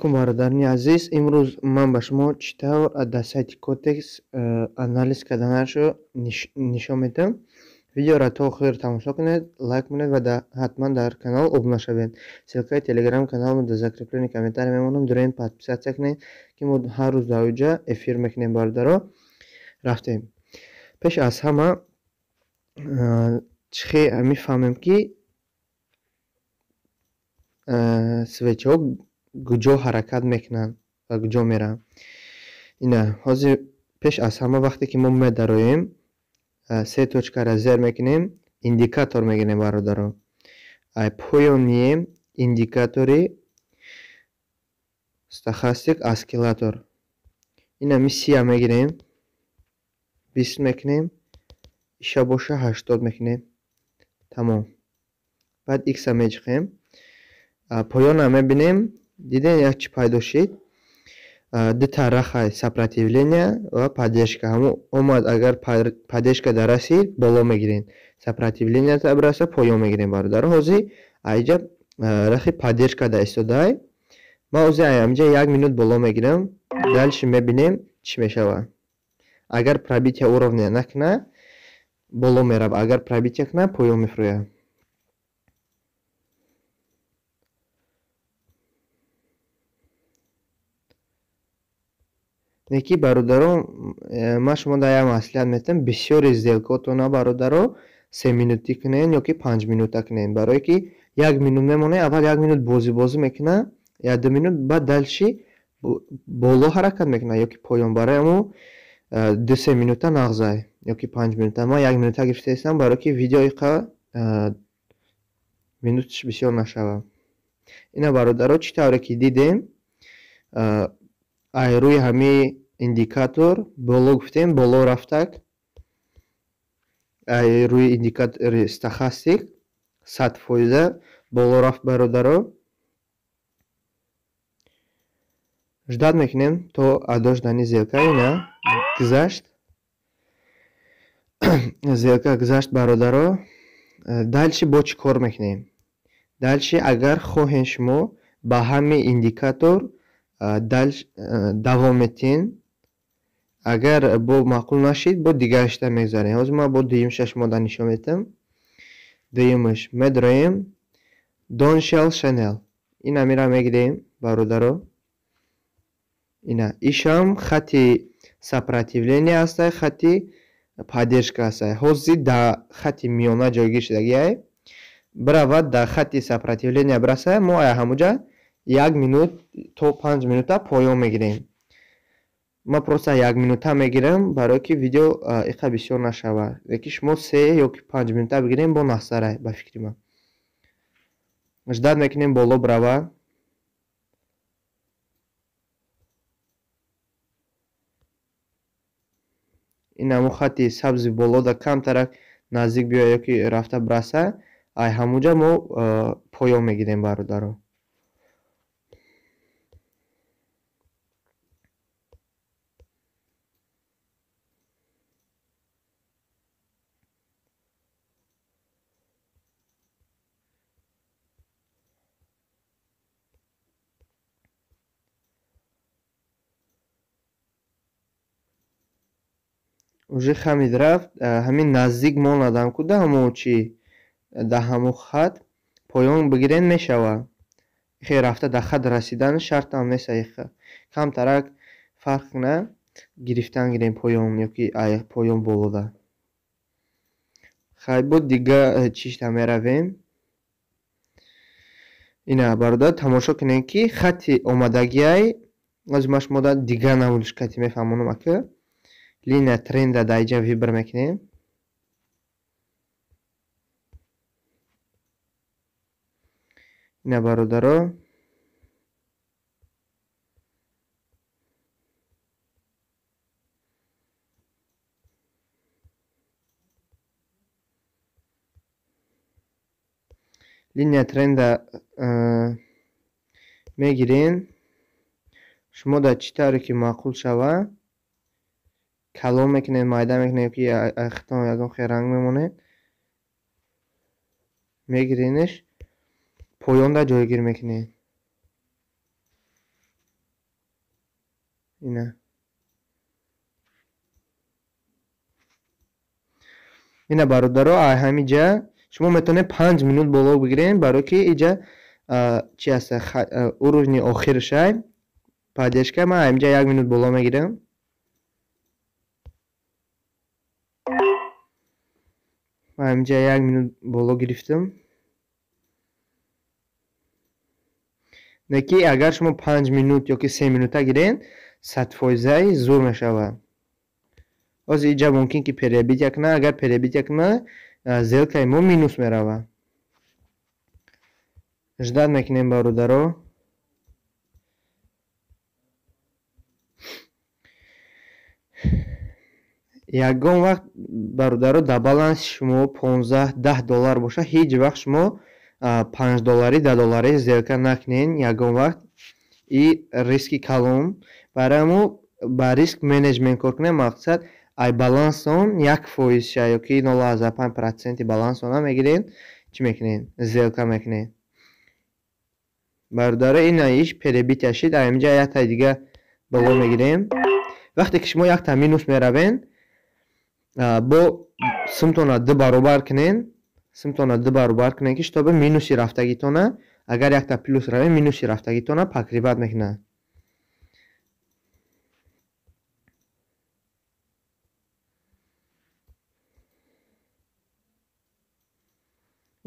алайкум бародарони азиз, имрӯз ман ба шумо чӣ тавр дар сайти Cortex анализ карданашро нишон медиҳам. Видеоро то охир тамошо кунед, лайк кунед ва ҳатман дар канал обуна шавед. Ссилкаи телеграм каналро дар закреплении комментарий мемонам. Дураен подписатсия кунед, ки мо ҳар рӯз дар оҷа эфир мекунем. Бародаро, рафтем. Пеш аз ҳама чӣ мефаҳмем, ки свечаҳо куҷо ҳаракат мекунанд ва куҷо мераванд. Ина ҳозир пеш аз ҳама вақте ки мо медароем, се точкаро зер мекунем, индикатор мегирем бародаро. Поёни индикатори стохастик осциллятор. Ина мисия мегирем, 20 мекунем, иша боша 80 мекунем. Тамом. Баъд икса мечиқем. Поёна мебинем, дидем як чӣ пайдо шид. Ду тарафа сопротивление ва поддержка. Омад, агар поддержка расид, боло мегирем. Сопротивление раса, поён мегирем бародаро. Ҳозир айҷа рахи поддержка да истодае. Ма ҳозир айҷа 1 минут боло мегирем. Дальше мебинем чӣ мешавад. Агар пробитие уровня накуна, боло мерав. Агар пробитие куна, поён мефурояд. Неки бародаро, ман шумо дар як маслиҳат метавонам, бисёри сделкаотона бародаро 3 минутӣ кунен ё ки 5 минута кунен. Барое ки 1 минут мемонад, аввал 1 минут бозӣ мекунад, я 2 минут, баъд дальши боло ҳаракат мекунад ё ки поён. Барои ҳамон 2-3 минута нағзай ё ки 5 минута. Ман 1 минута гирифта истам, барое ки видео иқа минуташ бисёр нашавад. Ина бародаро, чӣ тавре ки дидем, ай рӯи ҳамин индикатор боло гуфтем, боло рафтак. Ай рӯи индикатори стохастик 100% боло рафт бародаро. ждат мекунем то адо шудани зелка. Ина гузашт. Зелка гузашт бародаро. Дальши бо чӣ кор мекунем? Дальши агар хоҳем шумо ба ҳамин индикатор давом метин, агар бо маъқул нашид, бо дигарашта мегзарем. Ҳозир ман бо дуюмша шумода нишон медиҳам. Дуюмаш медроем Доншел Шенел. Ина мира мегирем бародаро. Ина ишам хати сопротивление аст, хати поддержка аст. Ҳозир дар хати миёна ҷойгир шудагиай. Биравад дар хати сопротивление бирасад, мо ҳамуҷа 1 минут то 5 минута поён мегирем. Ма просто 1 минута мегирам, барое ки видео иқа бисёр нашавад. Леки шумо 3 ё ки 5 минута бигирем, бо наҳсара ба фикри ман. ждат мекунем боло биравад. ина мо хати сабзи болода камтарак наздик биёяд ё ки рафта бираса, ай ҳамуҷа мо поён мегирем бародаро. уже хамид рафт. Ҳамин наздик монадам, ку да ҳамон чӣ да ҳамон хат поён бигирен мешавад. Хе рафта да хат расидан шартам нест. Камтарак фарқ куна гирифтан гирем поён ё ки поён болода. Хай бо дигар чишта меравем. Ина бародар тамошо кунем ки хати омадагиай аз ма шумо да дигар наволишкати мефаҳмонам ака. Линия тренда да айҷа вибр мекунем. Ина бародаро, линия тренда мегирем. шумо да чӣ тавре ки маъқул шавад калон мекунед, майда мекунед, ки ахтон ягон хе ранг мемонед. мегиренеш, поёнда ҷойгир мекунед. Ина ина бародаро ҳамиҷа шумо метавонед 5 минут боло бигирен, барои ки иҷа чи аст уровни охиршай паддержка. Ман ҳамиҷа 1 минут боло мегирам. Ман ҳамиҷа 1 минут боло гирифтам. Неки агар шумо 5 минут ёки 3 минута гирен 100% зуд мешавад. ҳозир иҷа мумкин ки перебит якна, агар перебит якна зелкаи мо минус меравад. ждат мекунем бародаро. ягон вақт бародаро дар баланси шумо $15-10 боша, ҳеҷ вақт шумо $5, $10 зелка накунен. Ягон вақт и риски калон. Барои ҳамо ба риск менеҷмент кор кунем. Мақсад ай балансон 1% ша ёки 0,5% балансона мегирен, чӣ мекунен? Зелка мекунен. бародаро ина иш перебитя шид. ҳамиҷа якта дига боло мегирем. вақте ки шумо якта минус меравен, бо симтона 2 баробар кунен. симтона 2 баробар кунен ки шутоби минуси рафтагитона, агар якта плюс равен, минуси рафтагитона пакриват мекунад.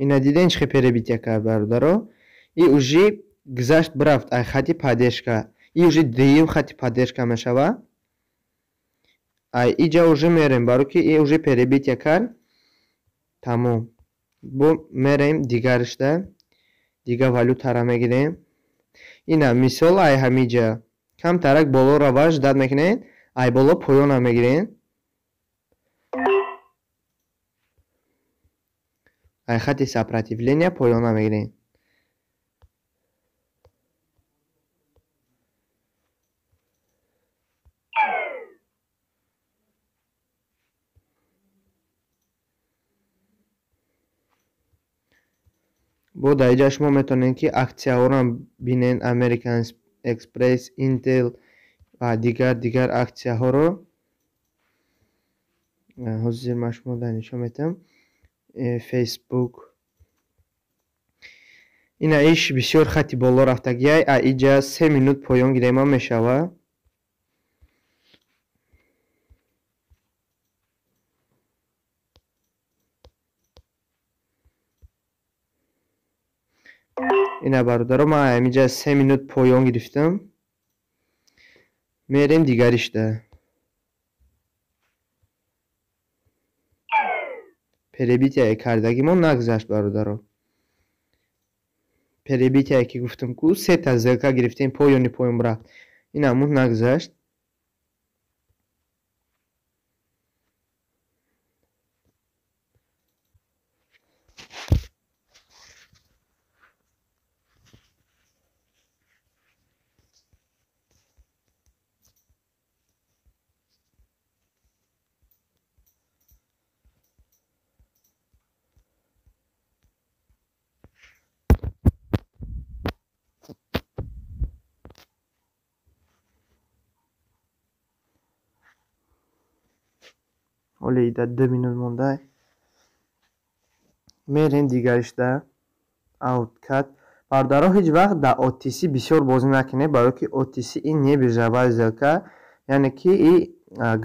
ина диден чӣ перебитя кард бародаро. И уже гузашт бирафт ай хати паддержка. И уже дуюм хати паддержка мешавад. ай иҷа уже мерем, барои ки и уже перебитя кард. Тамом. Бо мерем дигаришда. Дига валютара мегирем. ина мисол ай ҳамиҷа камтарак боло рава ждат мекунем. ай боло поёна мегирем. ай хати сопротивления поёна мегирем. бо дар иҷа шумо метавонед ки аксияҳоро бинен. American Express, Intel ва дигар аксияҳоро. ҳозир ман шуморо нишон медиҳам. Facebook. ина иш бисёр хати боло рафтагиай. иҷа 3 минут поён гирема мешавад. ина бародаро ман ҳамиҷа 3 минут поён гирифтам. мерем дигаришда. перебитяе кардагимо нагзашт бародаро. перебитяе ки гуфтам ку 3 та зелка гирифтем, поёни поён рафт. ин ҳамун нагзашт. ҳоле ида 2 минут монда. мерем дигаришда. Ауткат. бародаро ҳеҷ вақт дар OTC бисёр бозӣ накунед, барои ки OTC ин не биржаваи зелка. яъне ки и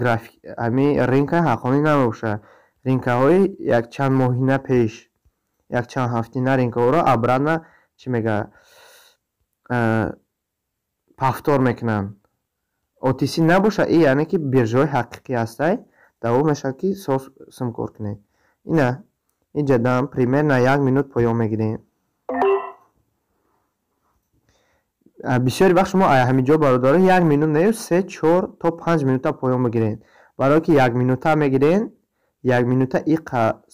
график ами ринка ҳаққонӣ намебошад. ринкаҳои якчанд моҳина пеш, якчанд ҳафтина ринкаҳоро обратно чӣ мега павтор мекунанд. OTC набошад, и яъне ки биржаҳои ҳақиқӣ ҳастай. давом мешавад ки соз симкор кунед. ина иҷа дам примерно 1 минут поён мегирем. бисёри вақт шумо ҳамиҷо бародаро 1 минут не 3, 4 то 5 минута поён мегирен. барои ки 1 минута мегирен, 1 минута и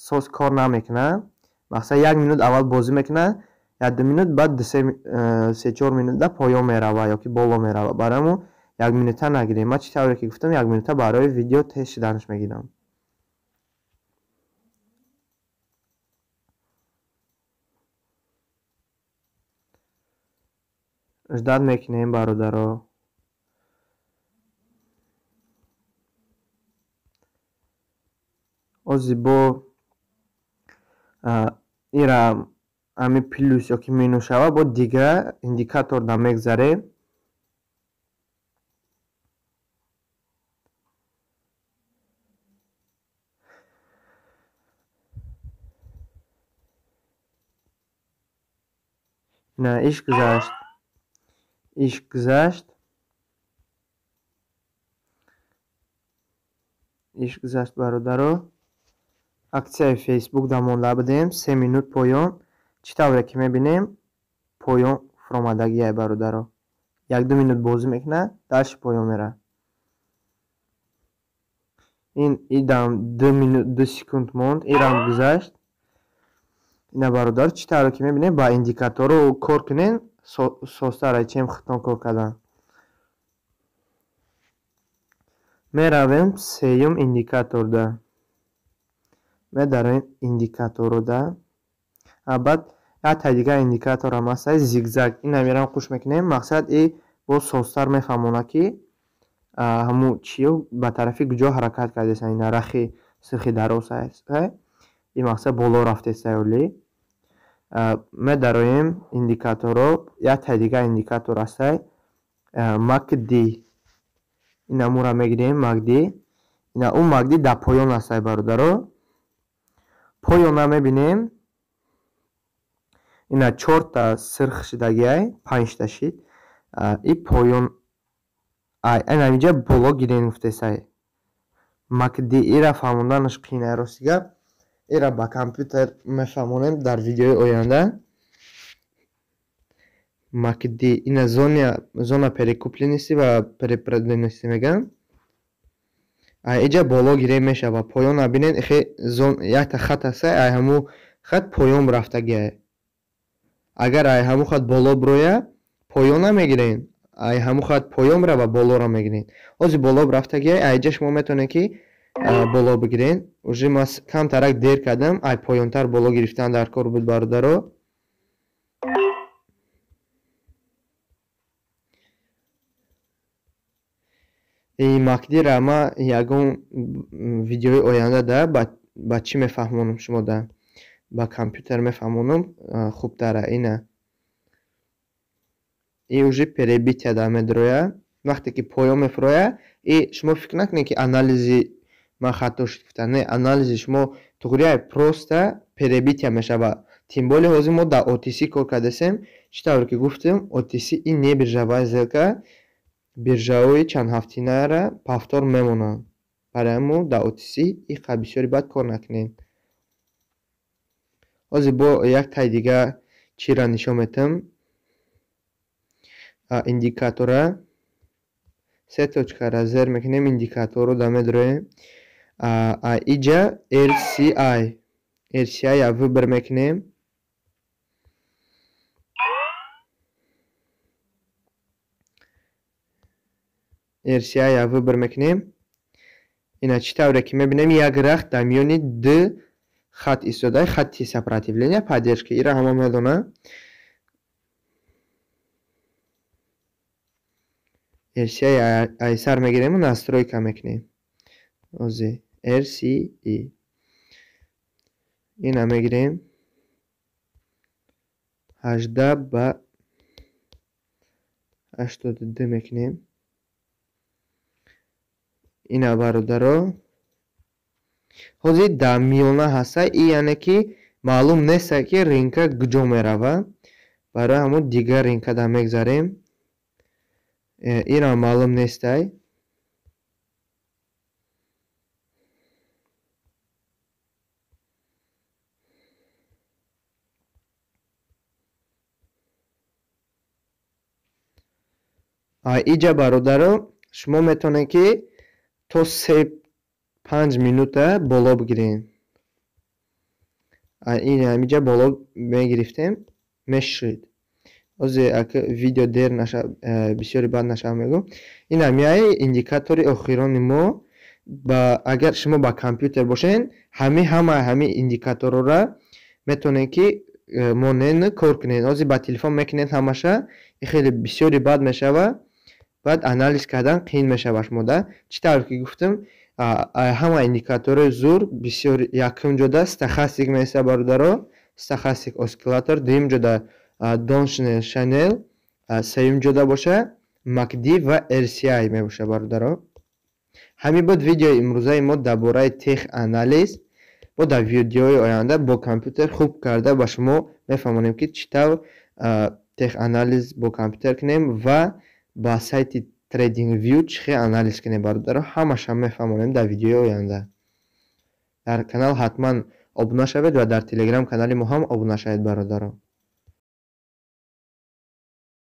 соз кор намекунад. мақсад 1 минут аввал бозӣ мекунад, 1-2 минут баъд 3-4 минута поён меравад ёки боло меравад. барои ҳамон 1 минута нагирем. ман чӣ тавре ки гуфтам 1 минута барои видео тест шиданаш мегирам. ждат мекунем бародаро. ози бо ира ами плюс ё ки минус шава бо дигар индикаторда мегзарем. ина иш гузашт бародаро. аксияи фейсбук дамонда будем 3 минут поён. чӣ тавре ки мебинем поён фуромадагияй бародаро. 1-2 минут бозӣ мекунад, дальше поён мера. ин идам 2 минут 2 секунд монд, ирам гузашт. ина бародар чӣ тавре ки мебинем ба индикатору кор кунем состара чем хитон кор кардан. меравем сеюм индикаторда. медарем индикаторуда. баъд як дигар индикатор ҳам ҳастаи зигзаг. ина мерам хуш мекунем. мақсад и бо состар мефаҳмонад ки ҳаму чиё ба тарафи куҷо ҳаракат кардеса. ина рахи сирхи дароз аст. ин мақсад боло рафтеса ёли. медароем индикаторо. як дигар индикатор ҳастаи MACD. ина мура мегирем MACD. ина ун MACD дар поён ҳастаи бародаро. поёна мебинем. ина 4 сирх шидагиай 5 шид. и поён ина инҷа боло гирен гуфтесай. MACD ира фаҳмонданаш қиинай ростига. ира ба компютер мефаҳмонем дар видеои оянда. MACD ина зона перекупленности ва перепределенности меган. инҷа боло гирен мешава. поёна бинед якта хат аста. ҳаму хат поён рафтагиай. агар ҳаму хат боло бироя поёна мегирен. ҳаму хат поён бирава болора мегирен. ҳозир боло рафтагиай. инҷа шумо метавонед ки боло бигирен. уже ман камтарак дер кардам. поёнтар боло гирифтан дар кор буд бародаро. MACD-ра ман ягон видеои оянда ба чӣ мефаҳмонам шумо да ба компютер мефаҳмонам хубтара. ина уже перебития да медироя. вақте ки поён мефуроя шумо фикр накунед ки анализи ман хато шуд гуфта. не, анализи шумо туғрияй просто перебития мешава. тим боле ҳозир мо дар OTC кор кардесем. чӣ тавре ки гуфтем OTC ин не биржавая сделка. биржаҳои чандҳафтинаро повтор мемонанд. барои мо дар OTC иқа бисёри бад кор накунем. ҳозир бо як тай дигар чиро нишон метам. индикатора 3 точкара зер мекунем. индикатору да медироем. иҷа RCI я выбор мекунем. RCI я выбор мекунем. ина чӣ тавре ки мебинем як рахт дар миёни ду хат истода. хатти сопротивления поддержки. ира ҳама медонад. RCI айсар мегирем. настройка мекунем. ҳозир RCI ина мегирем 18 ба 82 мекунем. ина бародаро ҳозир дар миёна ҳаста. яъне ки маълум неста ки ринка куҷо мерава. барои ҳамон дигар ринка да мегзарем. ира маълум нестай. иҷа бародаро шумо метавонед ки то 3-5 минута боло бигирем. инҷа боло мегирифтем. мешид. ҳозир видео дер бисёри бад нашав мегӯм. ина мияи индикатори охирони мо. агар шумо ба компютер бошед ҳама индикаторора метавонед ки моненд кор кунед. ҳозир ба телефон мекунед ҳамаша. хеле бисёри бад мешава. баъд анализ кардан қиин мешава шумода. чӣ тавре ки гуфтам ҳама индикатори зур бисёр якум ҷода стахастик места бародаро, стахастик оскиллатор, дуюм ҷода Доншнел Шанел, сеюм ҷода боша макди ва RCI мебоша бародаро. ҳамин буд видеои имрӯзаи мо дар бораи тех анализ. мо дар видеои оянда бо компютер хуб карда ба шумо мефаҳмонем ки чӣ тавр тех анализ бо компютер кунем ва ба сайти TradingView чӣ хел анализ кунем бародаро. Ҳамаша мефаҳмонем дар видеои оянда. Дар канал ҳатман обуна шавед ва дар телеграм канали мо ҳам обуна шавед бародаро.